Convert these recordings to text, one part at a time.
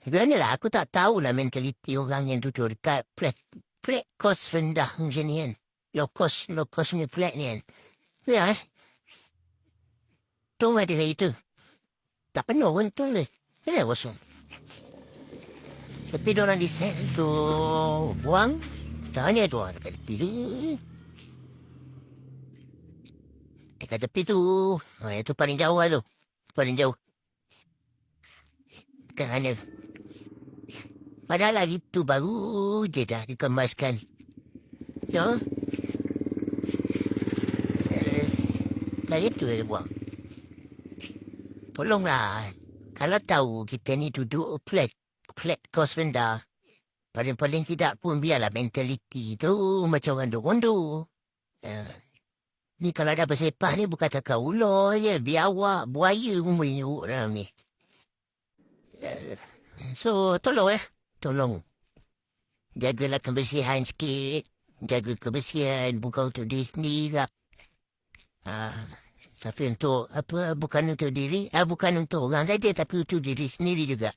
Sebenarnya lah aku tak tahu lah mentaliti orang yang duduk dekat flat cost rendah macam ni kan. Low cost punya flat ni kan. Ya tu ada kayak itu. Tak penuh pun tu ni. Ini kosong. Tapi diorang desain tu buang. Tanya tu orang dekat tepi tu. Dekat tepi tu. Itu paling jauh lah tu. Paling jauh. Dekat sana. Padahal lagi tu baru je dah dikemaskan. So, dah itu dia buang. Tolonglah. Kalau tahu kita ni duduk flat cost rendah. Paling-paling tidak pun biarlah mentaliti tu macam rondo-rondo. Ni kalau ada bersepah ni bukan takkan ular je. Biawak, buaya pun boleh nyuruk dalam ni. So, tolong. Tolong. Jagalah kebersihan sikit. Jaga kebersihan bukan untuk diri sendiri lah. Tapi untuk apa bukan untuk diri, bukan untuk orang saja tapi untuk diri sendiri juga.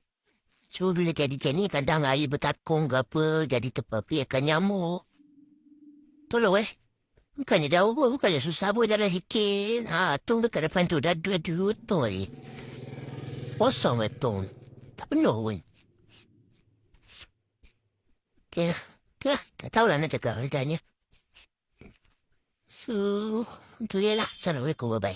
So bila jadi macam ni kadang air bertakung ke apa jadi terpapi akan nyamuk. Tolong bukannya jauh pun, bukannya susah pun jalan sikit. Tung dekat depan tu dah dua tung lagi. Kosong tung. Tak penuh pun. Okay lah, tak tahulah nak cakap ceritanya. So, tu je lah. Assalamualaikum, bye-bye.